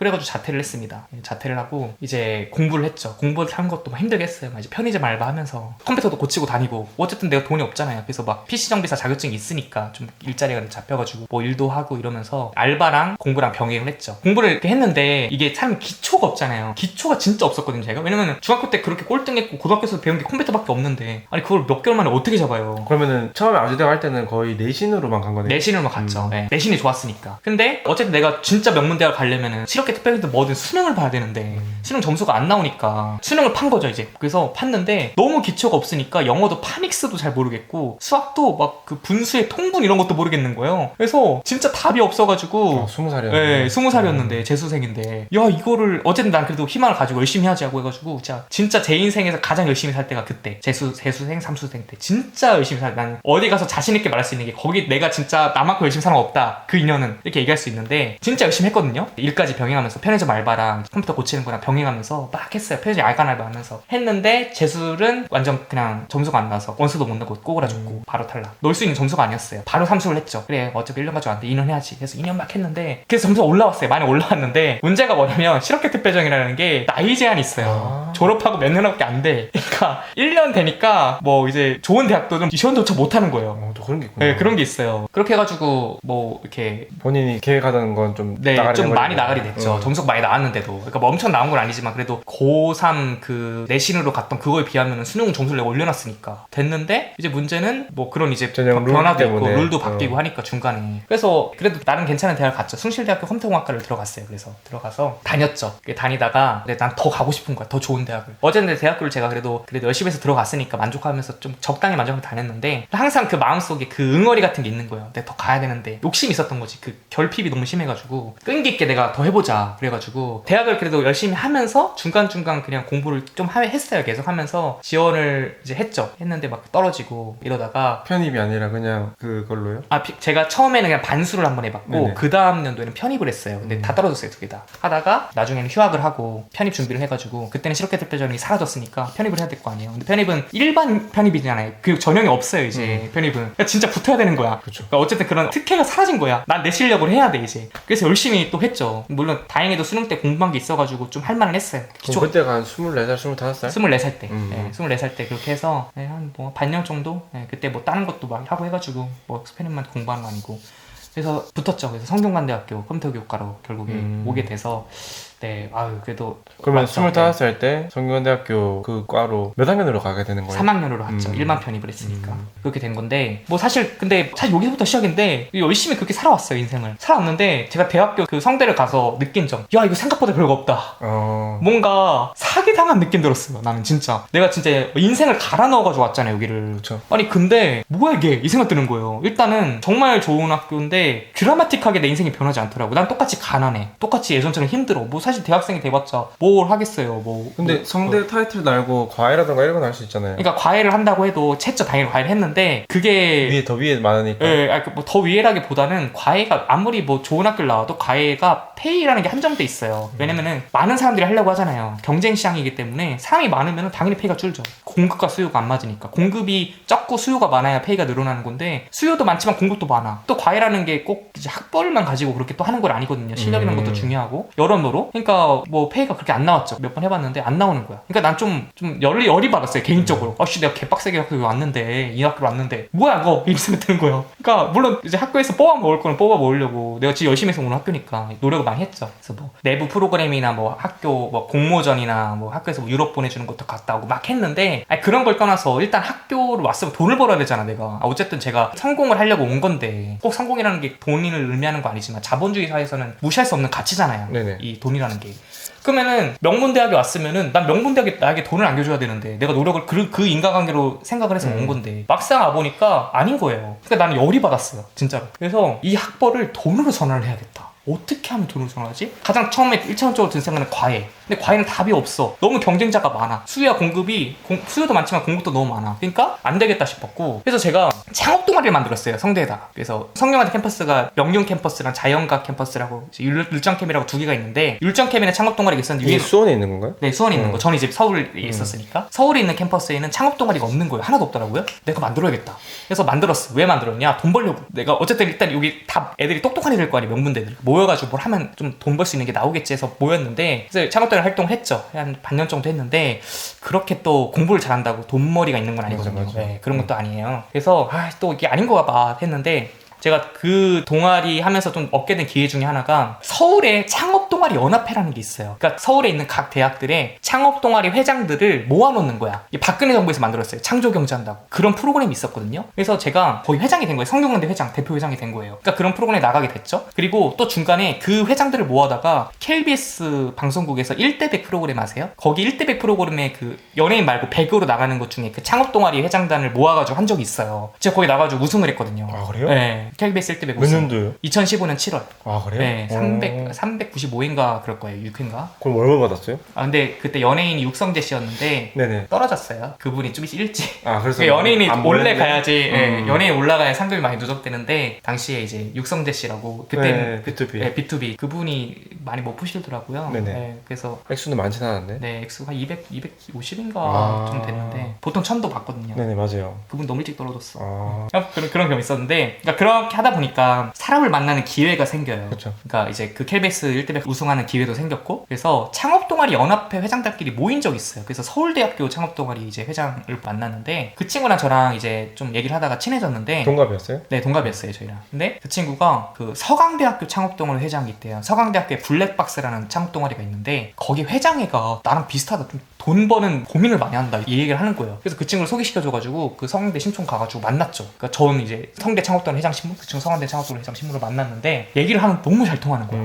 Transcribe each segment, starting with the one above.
그래가지고 자퇴를 했습니다. 자퇴를 하고 이제 공부를 했죠. 공부를 하는 것도 막 힘들게 했어요. 막 이제 편의점 알바하면서 컴퓨터도 고치고 다니고 어쨌든 내가 돈이 없잖아요. 그래서 막 PC 정비사 자격증이 있으니까 좀 일자리가 잡혀가지고 뭐 일도 하고 이러면서 알바랑 공부랑 병행을 했죠. 공부를 이렇게 했는데 이게 참 기초가 없잖아요. 기초가 진짜 없었거든요, 제가. 왜냐면 중학교 때 그렇게 꼴등했고 고등학교에서 배운 게 컴퓨터밖에 없는데 아니 그걸 몇 개월 만에 어떻게 잡아요? 그러면은 처음에 아주대학 할 때는 거의 내신으로만 간 거네요. 내신으로만 갔죠. 네. 내신이 좋았으니까. 근데 어쨌든 내가 진짜 명문대학 가려면은 실업계 특별히도 뭐든 수능을 봐야 되는데 수능 점수가 안 나오니까 수능을 판 거죠 이제. 그래서 팠는데 너무 기초가 없으니까 영어도 파닉스도 잘 모르겠고 수학도 막 그 분수의 통분 이런 것도 모르겠는 거예요. 그래서 진짜 답이 없어가지고 20살이었는데. 네, 20살이었는데 재수생인데 야 이거를 어쨌든 난 그래도 희망을 가지고 열심히 하지 하고 해가지고 진짜 제 인생에서 가장 열심히 살 때가 그때 재수생, 삼수생 때 진짜 열심히 난 어디 가서 자신 있게 말할 수 있는 게 거기 내가 진짜 나만큼 열심히 사는 거 없다 그 인연은 이렇게 얘기할 수 있는데 진짜 열심히 했거든요. 일까지 병행하면서 편의점 알바랑 컴퓨터 고치는 거랑 병행하면서 막 했어요. 편의점 알바 하면서 했는데 재술은 완전 그냥 점수가 안 나와서 원수도 못 내고 꼬그라졌고 바로 탈락. 넣을 수 있는 점수가 아니었어요. 바로 삼수를 했죠. 그래 어차피 1년 가지고 안 돼 2년 해야지. 그래서 2년 막 했는데 그래서 점수가 올라왔어요. 많이 올라왔는데 문제가 뭐냐면 실업계 특별전이라는 게 나이 제한이 있어요. 졸업하고 몇 년밖에 안 돼. 그러니까 1년 되니까 뭐 이제 좋은 대학도 지원조차 못 하는 거예요. 또 그런 게 있구나. 네, 그런 게 있어요. 그렇게 해가지고 뭐 이렇게 본인이 계획하던 건 좀 네, 좀 많이 나가리 됐죠. 점수가 많이 나왔는데도. 그러니까 뭐 엄청 나온 건 아니지만 그래도 고3 그 내신으로 갔던 그거에 비하면 수능 점수를 내가 올려놨으니까 됐는데 이제 문제는 뭐 그런 이제 변화도 있고 룰도 바뀌고 하니까 중간에. 그래서 그래도 나름 괜찮은 대학을 갔죠. 숭실대학교 컴퓨터공학과를 들어갔어요. 그래서 들어가서 다녔죠. 다니다가 난 더 가고 싶은 거야. 더 좋은 대학을. 어쨌든 대학교를 제가 그래도 열심히 해서 들어갔으니까 만족하면서 좀 적당히 만족하면서 다녔는데 항상 그 마음속에 그 응어리 같은 게 있는 거예요. 내가 더 가야 되는데 욕심이 있었던 거지. 그 결핍이 너무 심해가지고 끈기 있게 내가 더 해보자 그래가지고 대학을 그래도 열심히 하면서 중간중간 그냥 공부를 좀 했어요. 계속 하면서 지원을 이제 했는데 막 떨어지고 이러다가 편입이 아니라 그냥 그걸로요? 제가 처음에는 그냥 반수를 한번 해봤고 그 다음 연도에는 편입을 했어요. 근데 다 떨어졌어요. 두 개 다. 하다가 나중에는 휴학을 하고 편입 준비를 해가지고 그때는 실업계 특별전이 사라졌으니까 편입을 해야 될 거 아니에요. 근데 편입은 일반 편입이잖아요. 그 전형이 없어요 이제 편입은. 그러니까 진짜 붙어야 되는 거야. 그러니까 어쨌든 그런 특혜가 사라진 거야. 난 내 실력으로 해야 돼 이제. 그래서 열심히 또 했죠. 물론 다행히도 수능 때 공부한 게 있어가지고 좀 할만은 했어요. 그때가 한 24살, 25살? 24살 때. 네, 24살 때 그렇게 해서 네, 한 뭐 반년 정도? 네, 그때 뭐 다른 것도 막 하고 해가지고 뭐 스페인만 공부하는 거 아니고 그래서 붙었죠. 그래서 성균관대학교 컴퓨터교육과로 결국에 오게 돼서 네, 그래도 그러면 25살 때 성균관대학교 그 과로 몇 학년으로 가게 되는 거예요? 3학년으로 갔죠. 1만 편입을 했으니까 그렇게 된 건데 뭐 사실 여기서부터 시작인데 열심히 그렇게 살아왔어요. 인생을 살아왔는데 제가 대학교 그 성대를 가서 느낀 점 야 이거 생각보다 별거 없다. 뭔가 사기당한 느낌 들었어요. 나는 진짜 내가 진짜 인생을 갈아 넣어가지고 왔잖아요 여기를. 그쵸. 아니 근데 뭐야 이게 이 생각 드는 거예요. 일단은 정말 좋은 학교인데 드라마틱하게 내 인생이 변하지 않더라고. 난 똑같이 가난해. 똑같이 예전처럼 힘들어. 뭐 사실 대학생이 돼봤자 뭘 하겠어요. 근데 성대 타이틀 달고 과외라던가 이런 건 할 수 있잖아요. 그러니까 과외를 한다고 해도 채점 당연히 과외를 했는데 그게 더 위에 많으니까. 뭐 더 위에라기보다는 과외가 아무리 뭐 좋은 학교를 나와도 과외가 페이라는 게 한정돼 있어요. 왜냐면은 많은 사람들이 하려고 하잖아요. 경쟁 시장이기 때문에 사람이 많으면 당연히 페이가 줄죠. 공급과 수요가 안 맞으니까. 공급이 적고 수요가 많아야 페이가 늘어나는 건데 수요도 많지만 공급도 많아. 또 과외라는 게 꼭 이제 학벌만 가지고 그렇게 또 하는 건 아니거든요. 실력이라는 것도 중요하고 여러모로. 그러니까 뭐 페이가 그렇게 안 나왔죠. 몇 번 해봤는데 안 나오는 거야. 그러니까 난 좀 열이 받았어요. 개인적으로. 내가 개빡세게 학교 왔는데 이 학교로 왔는데 뭐야 이거 이런 생각 드는 거예요. 그러니까 물론 이제 학교에서 뽑아 먹을 거는 뽑아 먹으려고 내가 진짜 열심히 해서 오는 학교니까 노력을 많이 했죠. 그래서 뭐 내부 프로그램이나 뭐 학교 뭐 공모전이나 뭐 학교에서 뭐 유럽 보내주는 것도 갔다 오고 막 했는데 그런 걸 떠나서 일단 학교를 왔으면 돈을 벌어야 되잖아 내가. 어쨌든 제가 성공을 하려고 온 건데 꼭 성공이라는 게 돈을 의미하는 거 아니지만 자본주의 사회에서는 무시할 수 없는 가치잖아요. 네네. 이 돈이라는 게. 그러면은 명문대학에 왔으면은 난 명문대학에 나에게 돈을 안겨줘야 되는데 내가 노력을 그 인과관계로 생각을 해서 온 건데 막상 와보니까 아닌 거예요. 그러니까 나는 열이 받았어요 진짜로. 그래서 이 학벌을 돈으로 전환을 해야겠다. 어떻게 하면 돈을 전환하지? 가장 처음에 1차원적으로 든 생각은 과외. 근데 과외는 답이 없어. 너무 경쟁자가 많아. 수요와 공급이 수요도 많지만 공급도 너무 많아. 그러니까 안 되겠다 싶었고 그래서 제가 창업 동아리를 만들었어요 성대에다가. 그래서 성균관대 캠퍼스가 명륜 캠퍼스랑 자연각 캠퍼스라고 율전캠이라고 두 개가 있는데 율전캠에는 창업 동아리가 있었는데 이게 수원에 있는 건가요? 네, 수원에 있는 거. 저는 이제 서울에 있었으니까 서울에 있는 캠퍼스에는 창업 동아리가 없는 거예요. 하나도 없더라고요. 내가 만들어야겠다. 그래서 만들었어. 왜 만들었냐? 돈 벌려고. 내가 어쨌든 일단 여기 다 애들이 똑똑한 애들 거 아니에요. 명문대들. 모여가지고 뭘 하면 좀 돈 벌 수 있는 게 나오겠지 해서 모였는데 그래서 창업동아리 활동을 했죠. 한 반년 정도 했는데 그렇게 또 공부를 잘한다고 돈머리가 있는 건 아니거든요. 맞아. 네, 그런 것도 아니에요. 그래서 또 이게 아닌가 봐 했는데 제가 그 동아리 하면서 좀 얻게 된 기회 중에 하나가 서울에 창업동아리 연합회라는 게 있어요. 그러니까 서울에 있는 각 대학들의 창업동아리 회장들을 모아놓는 거야. 이 박근혜 정부에서 만들었어요. 창조경제한다고. 그런 프로그램이 있었거든요. 그래서 제가 거의 회장이 된 거예요. 성균관대 회장, 대표 회장이 된 거예요. 그러니까 그런 프로그램에 나가게 됐죠. 그리고 또 중간에 그 회장들을 모아다가 KBS 방송국에서 1대100 프로그램 아세요? 거기 1대100 프로그램에 그 연예인 말고 100으로 나가는 것 중에 그 창업동아리 회장단을 모아가지고 한 적이 있어요. 제가 거기 나가지고 우승을 했거든요. 아, 그래요? 네. KBS 1대100 몇 년도요? 2015년 7월. 아, 그래요? 네, 395인가 그럴 거예요. 6회인가? 그럼 얼마 받았어요? 아, 근데 그때 연예인이 육성재 씨였는데 네네. 떨어졌어요. 그분이 좀 일찍. 아, 그래서 연예인이 안 원래 보냈네? 가야지. 예, 연예인 올라가야 상금이 많이 누적되는데 당시에 이제 육성재 씨라고 그때 네, B2B. 네, B2B 그분이 많이 못 푸시더라고요. 네네. 네, 그래서 액수는 많진 않은데. 네, 액수가 250인가 아. 좀 됐는데 보통 1000도 받거든요. 네네, 맞아요. 그분 너무 일찍 떨어졌어. 아, 그런 경험이 있었는데, 그러니까 그렇게 하다 보니까 사람을 만나는 기회가 생겨요. 그쵸. 그러니까 이제 그 KBS 1대100 우승하는 기회도 생겼고, 그래서 창업동아리 연합회 회장들끼리 모인 적이 있어요. 그래서 서울대학교 창업동아리 이제 회장을 만났는데, 그 친구랑 저랑 이제 좀 얘기를 하다가 친해졌는데, 동갑이었어요? 네, 동갑이었어요, 저희랑. 근데 그 친구가 그 서강대학교 창업동아리 회장이 있대요. 서강대학교에 블랙박스라는 창업동아리가 있는데, 거기 회장애가 나랑 비슷하다. 좀 돈 버는 고민을 많이 한다. 이 얘기를 하는 거예요. 그래서 그 친구를 소개시켜줘가지고 그 서강대 신촌 가가지고 만났죠. 그러니까 저는 이제 성대 창업동아리 회장 신문, 그 친구 서강대 창업동아리 회장 신문을 만났는데, 얘기를 하면 너무 잘 통하는 거야.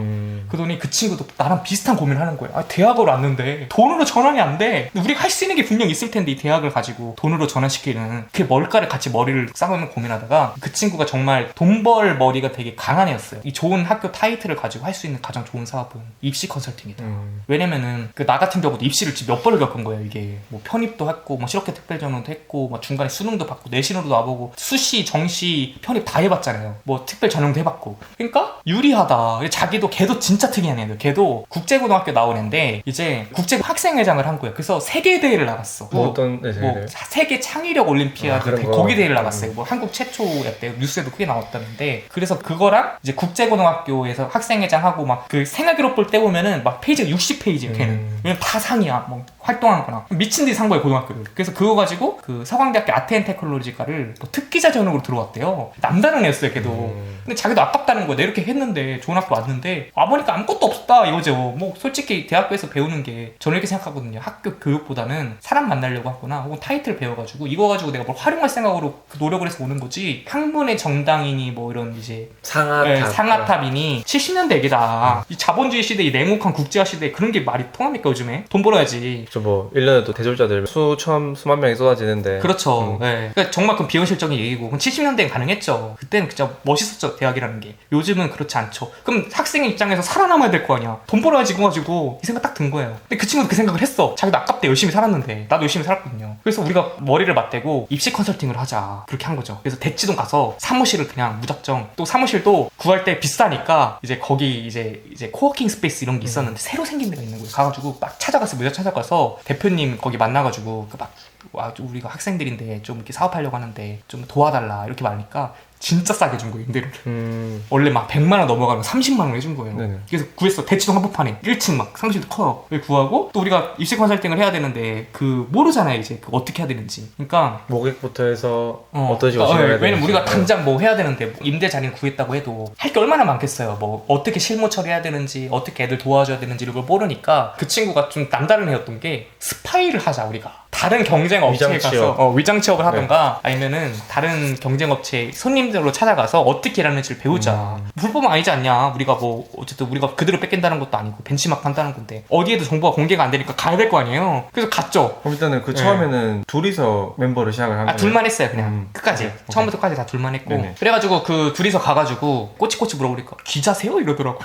그러더니 그 친구도 나랑 비슷한 고민을 하는 거예요. 아, 대학을 왔는데 돈으로 전환이 안 돼. 우리가 할 수 있는 게 분명 있을 텐데 이 대학을 가지고 돈으로 전환시키는 그게 뭘까를 같이 머리를 싸우면 고민하다가 그 친구가 정말 돈 벌 머리가 되게 강한 애였어요. 이 좋은 학교 타이틀을 가지고 할 수 있는 가장 좋은 사업은 입시 컨설팅이다. 왜냐면은 그 나 같은 경우도 입시를 지금 몇 번을 겪은 거예요. 이게 뭐 편입도 했고 뭐 실업계 특별전형도 했고 뭐 중간에 수능도 받고 내신으로도 와보고 수시 정시 편입 다 해봤잖아요. 뭐 특별 전형도 해봤고. 그러니까 유리하다. 자기도 걔도 진짜 특이한 애들. 걔도 국제고등학교 나온 애인데 이제 국제 학생회장을 한 거예요. 그래서 세계 대회를 나갔어. 뭐 어떤 뭐 대회를? 세계 창의력 올림피아드 그런 거. 거기 대회를 나갔어요. 뭐 한국 최초였대요. 뉴스에도 크게 나왔다는데 그래서 그거랑 이제 국제고등학교에서 학생회장하고 막 그 생활기록부 떼보면은 막 페이지가 60페이지예요. 걔는. 왜냐면 다 상이야. 뭐 활동한 거나 미친 듯이 산 거예요. 고등학교를. 그래서 그거 가지고 그 서강대학교 아트앤 테크놀로지과를 뭐 특기자 전형으로 들어왔대요. 남다른 애였어요. 걔도. 근데 자기도 아깝다는 거야. 내가 이렇게 했는데 좋은 학교 왔는데 와보니까 아무것도 없었다 이거죠. 뭐 솔직히 대학교에서 배우는 게 저는 이렇게 생각하거든요. 학교 교육보다는 사람 만나려고 하거나 혹은 타이틀 배워가지고 이거 가지고 내가 뭘 활용할 생각으로 그 노력을 해서 오는 거지. 학문의 정당이니 뭐 이런 이제 상하탑. 상하탑이니 70년대 얘기다. 이 자본주의 시대, 이 냉혹한 국제화 시대에 그런 게 말이 통합니까 요즘에? 돈 벌어야지. 저 뭐 1년에도 대졸자들 수만 명이 쏟아지는데. 그렇죠. 네. 그러니까 정말 그 비현실적인 얘기고 그럼 70년대엔 가능했죠. 그때는 진짜 멋있었죠. 대학이라는 게. 요즘은 그렇지 않죠. 그럼 학생의 입장에서 살아남아야 될 거 아니야. 돈 벌어야지 이거 가지고 이 생각 딱 든 거예요. 근데 그 친구도 그 생각을 했어. 자기도 아깝대. 열심히 살았는데. 나도 열심히 살았거든요. 그래서 우리가 머리를 맞대고 입시 컨설팅을 하자. 그렇게 한 거죠. 그래서 대치동 가서 사무실을 그냥 무작정 또 사무실도 구할 때 비싸니까 이제 거기 이제 코워킹 스페이스 이런 게 있었는데 새로 생긴 데가 있는 거예요. 가가지고 막 찾아가서 무작 찾아가서 대표님 거기 만나가지고 막 와, 우리가 학생들인데 좀 이렇게 사업하려고 하는데 좀 도와달라 이렇게 말하니까 진짜 싸게 준 거예요. 임대료를. 원래 막 100만 원 넘어가면 30만 원 해준 거예요. 네네. 그래서 구했어. 대치동 한복판에 1층 막 사무실도 커요. 여기 구하고 또 우리가 입시 컨설팅을 해야 되는데 그 모르잖아요. 이제 그 어떻게 해야 되는지. 그러니까 모객부터 해서 어떤 식으로 진행해야 되는지. 왜냐면 우리가 당장 뭐 해야 되는데 뭐 임대 자리는 구했다고 해도 할 게 얼마나 많겠어요. 뭐 어떻게 실무 처리해야 되는지 어떻게 애들 도와줘야 되는지 이런 걸 모르니까 그 친구가 좀 남다른 애였던 게 스파이를 하자 우리가. 다른 경쟁 업체에 위장 가서 위장 취업을 하던가 아니면은 다른 경쟁 업체 손님들로 찾아가서 어떻게 일하는지를 배우자. 불법은 아니지 않냐. 우리가 뭐 어쨌든 우리가 그대로 뺏긴다는 것도 아니고 벤치마크 한다는 건데 어디에도 정보가 공개가 안 되니까 가야 될 거 아니에요. 그래서 갔죠. 그럼 일단은 그 처음에는 둘이서 멤버를 시작을 한 거예요? 둘만 했어요 그냥 끝까지. 오케이. 처음부터 까지 다 둘만 했고. 네네. 그래가지고 그 둘이서 가가지고 꼬치꼬치 물어보니까 기자세요? 이러더라고.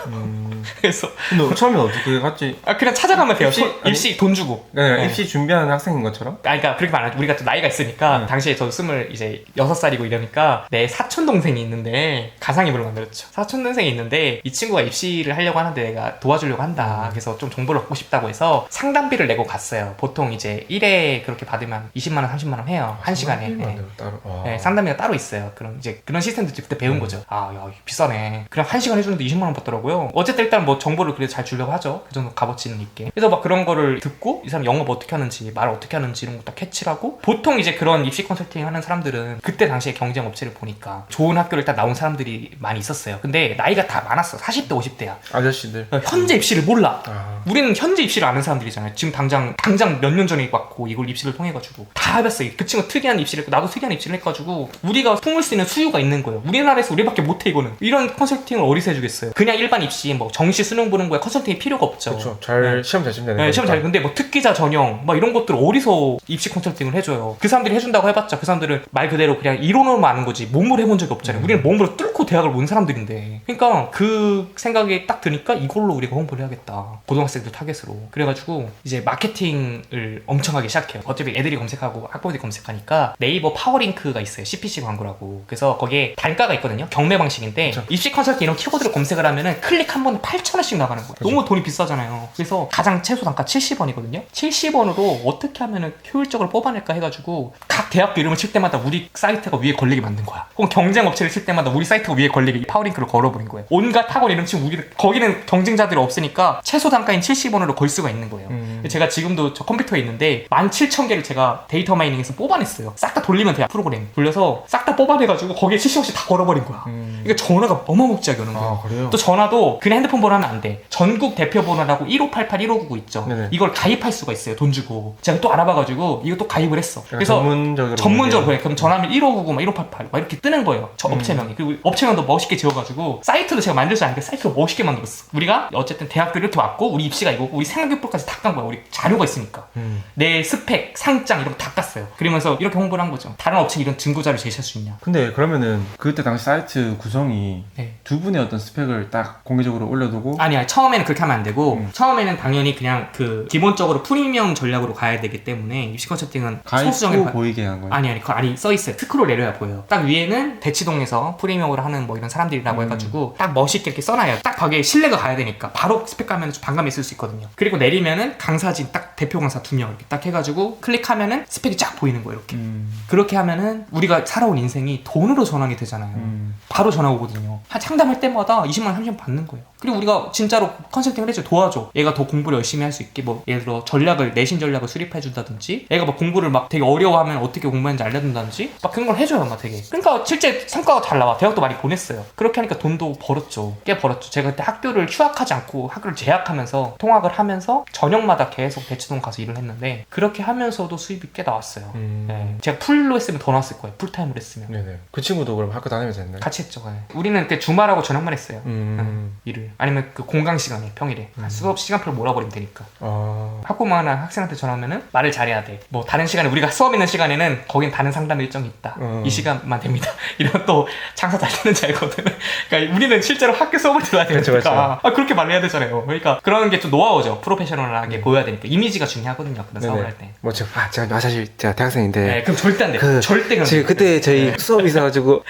그래서 근데 처음에 어떻게 갔지? 그냥 찾아가면 돼요. 입시? 입시 돈 주고. 그러니까 네. 입시 준비하는 학생인 것처럼 것처럼? 그러니까 그렇게 말하면 우리가 또 나이가 있으니까 당시에 저 26살이고 이러니까 내 사촌 동생이 있는데 가상인물을 만들었죠. 사촌 동생이 있는데 이 친구가 입시를 하려고 하는데 내가 도와주려고 한다. 그래서 좀 정보를 얻고 싶다고 해서 상담비를 내고 갔어요. 보통 이제 1회 그렇게 받으면 20만 원, 30만 원 해요. 한 시간에. 네. 따로. 네, 상담비가 따로 있어요. 그럼 이제 그런 시스템도 그때 배운 거죠. 야, 이거 비싸네. 그냥 한 시간 해주는데 20만 원 받더라고요. 어쨌든 일단 뭐 정보를 그래도 잘 주려고 하죠. 그 정도 값어치는 있게. 그래서 막 그런 거를 듣고 이 사람 영업 어떻게 하는지, 말 어떻게 하는지 이런 거 다 캐치를 하고 보통 이제 그런 입시 컨설팅 하는 사람들은 그때 당시에 경쟁 업체를 보니까 좋은 학교를 딱 나온 사람들이 많이 있었어요. 근데 나이가 다 많았어. 40대, 50대야. 아저씨들. 현재 입시를 몰라. 아. 우리는 현재 입시를 아는 사람들이잖아요. 지금 당장 몇 년 전에 왔고 이걸 입시를 통해가지고 다 해봤어요. 그 친구 특이한 입시를 했고 나도 특이한 입시를 해가지고 우리가 품을 수 있는 수요가 있는 거예요. 우리나라에서 우리밖에 못해 이거는. 이런 컨설팅을 어디서 해주겠어요. 그냥 일반 입시 뭐 정시 수능 보는 거에 컨설팅이 필요가 없죠. 그렇죠. 잘 시험 잘 치면 되는 네, 시험 거니까. 잘. 근데 뭐 특기자 전형 막 이런 것들 어디서 입시 컨설팅을 해줘요. 그 사람들이 해준다고 해봤자 그 사람들은 말 그대로 그냥 이론으로만 아는 거지 몸으로 해본 적이 없잖아요. 우리는 몸으로 뚫고 대학을 온 사람들인데. 그러니까 그 생각이 딱 드니까 이걸로 우리가 홍보를 해야겠다. 고등학생들 타겟으로. 그래가지고 이제 마케팅을 엄청 하기 시작해요. 어차피 애들이 검색하고 학부모들이 검색하니까 네이버 파워링크가 있어요. CPC 광고라고. 그래서 거기에 단가가 있거든요. 경매 방식인데 그쵸. 입시 컨설팅 이런 키워드를 검색을 하면은 클릭 한 번에 8,000원씩 나가는 거예요. 그쵸. 너무 돈이 비싸잖아요. 그래서 가장 최소 단가 70원이거든요. 70원으로 어떻게 하면은 효율적으로 뽑아낼까 해가지고 각 대학교 이름을 칠 때마다 우리 사이트가 위에 걸리게 만든 거야. 혹은 경쟁 업체를 칠 때마다 우리 사이트가 위에 걸리게 파워링크를 걸어버린 거예요. 온갖 학원 이름 치면 우리를 거기는 경쟁자들이 없으니까 최소 단가인 70원으로 걸 수가 있는 거예요. 제가 지금도 저 컴퓨터에 있는데 17,000개를 제가 데이터 마이닝해서 뽑아냈어요. 싹 다 돌리면 돼요. 프로그램 돌려서 싹 다 뽑아내가지고 거기에 70원씩 다 걸어버린 거야. 그러니까 전화가 어마무지하게 오는 거예요. 아, 그래요? 또 전화도 그냥 핸드폰 번호 하면 안 돼. 전국 대표 번호라고 1588, 1599 있죠. 네네. 이걸 가입할 수가 있어요. 돈 주고. 제가 또 알아봐가지고 이거 또 가입을 했어. 그래서 전문적으로 그래. 그럼 전화하면 1599, 막 1588, 막 이렇게 뜨는 거예요. 저 업체명이. 그리고 업체명도 멋있게 지어가지고 사이트도 제가 만들지 않으니까 사이트를 멋있게 만들었어. 우리가 어쨌든 대학교를 이렇게 왔고 우리 입시가 이거고 우리 생활교육부까지 다 깐 거야. 우리 자료가 있으니까. 내 스펙, 상장 이런 거 다 깠어요. 그러면서 이렇게 홍보를 한 거죠. 다른 업체 이런 증거자료 제시할 수 있냐. 근데 그러면은 그때 당시 사이트 구성이 네. 두 분의 어떤 스펙을 딱 공개적으로 올려두고 아니야. 처음에는 그렇게 하면 안 되고 처음에는 당연히 그냥 그 기본적으로 프리미엄 전략으로 가야 되기 때문에 입시 컨설팅은 가입 소수정에 후 보이게 한 거예요? 아니 그거 써있어요. 스크롤 내려야 보여요. 딱 위에는 대치동에서 프리미엄으로 하는 뭐 이런 사람들이라고 해가지고 딱 멋있게 이렇게 써놔요. 딱 거기에 신뢰가 가야 되니까 바로 스펙 가면 좀 반감이 있을 수 있거든요. 그리고 내리면은 강사진 딱 대표 강사 2명 이렇게 딱 해가지고 클릭하면은 스펙이 쫙 보이는 거예요. 이렇게 그렇게 하면은 우리가 살아온 인생이 돈으로 전환이 되잖아요. 바로 전화 오거든요. 한 상담할 때마다 20만 원, 30만 원 받는 거예요. 그리고 우리가 진짜로 컨설팅을 해줘. 도와줘. 얘가 더 공부를 열심히 할 수 있게 뭐 예를 들어 내신 전략을 수립해 준다든지 얘가 막 공부를 막 되게 어려워하면 어떻게 공부하는지 알려준다든지 막 그런 걸 해줘요. 막 되게. 그러니까 실제 성과가 잘 나와. 대학도 많이 보냈어요. 그렇게 하니까 돈도 벌었죠. 꽤 벌었죠. 제가 그때 학교를 휴학하지 않고 학교를 재학하면서 통학을 하면서 저녁마다 계속 대치동 가서 일을 했는데 그렇게 하면서도 수입이 꽤 나왔어요. 네. 제가 풀로 했으면 더 나왔을 거예요. 풀타임으로 했으면. 네네. 그 친구도 그럼 학교 다니면서 했나요? 같이 했죠. 네. 우리는 그때 주말하고 저녁만 했어요. 일을. 아니면 그 공강 시간에 평일에 수업 시간표를 몰아버리면 되니까. 학부모나 학생한테 전화하면은 말을 잘해야 돼. 뭐 다른 시간에 우리가 수업 있는 시간에는 거긴 다른 상담 일정이 있다. 이 시간만 됩니다. 이런 또 장사 잘 되는 줄 알거든. 그러니까 우리는 실제로 학교 수업을 들어야 되니까. 그렇죠. 그렇게 말을 해야 되잖아요. 그러니까 그런 게 좀 노하우죠. 프로페셔널하게 보여야 되니까. 이미지가 중요하거든요. 그런 사업을 할 때. 뭐 제가 사실 제가 대학생인데 네, 그럼 절대 안 돼. 절대 그럼. 지금 그때 저희 수업이 있어가지고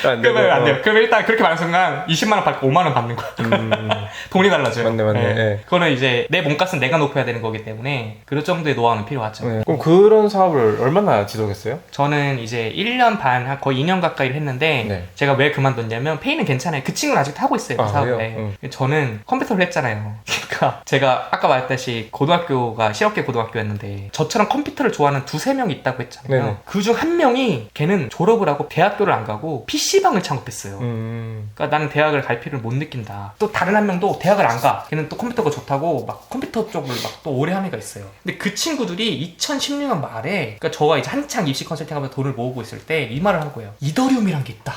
그러면 안 돼요. 그럼 일단 그렇게 말한 순간 20만 원 받고 5만 원 받는 거야. 돈이 달라져요. 맞네. 네. 그거는 이제 내 몸값은 내가 높여야 되는 거기 때문에 그런 정도의 노하우는 필요하죠. 네. 그럼 그런 사업을 얼마나 지속했어요? 저는 이제 1년 반, 거의 2년 가까이를 했는데 네. 제가 왜 그만뒀냐면 페이는 괜찮아요. 그 친구는 아직도 하고 있어요. 그 사업에. 저는 컴퓨터를 했잖아요. 그러니까 제가 아까 말했다시피 고등학교가 실업계 고등학교였는데 저처럼 컴퓨터를 좋아하는 2-3명 있다고 했잖아요. 네네. 그중 한 명이 걔는 졸업을 하고 대학교를 안 가고 PC방을 창업했어요. 그러니까 나는 대학을 갈 필요를 못 느낀다. 또 다른 한 명도 대학을 안 가. 걔는 또 컴퓨터가 좋다고 막 컴퓨터 쪽을 막 또 오래 한 애가 있어요. 근데 그 친구들이 2016년 말에 그러니까 저가 이제 한창 입시 컨설팅 하면서 돈을 모으고 있을 때 이 말을 한 거예요. 이더리움이란 게 있다.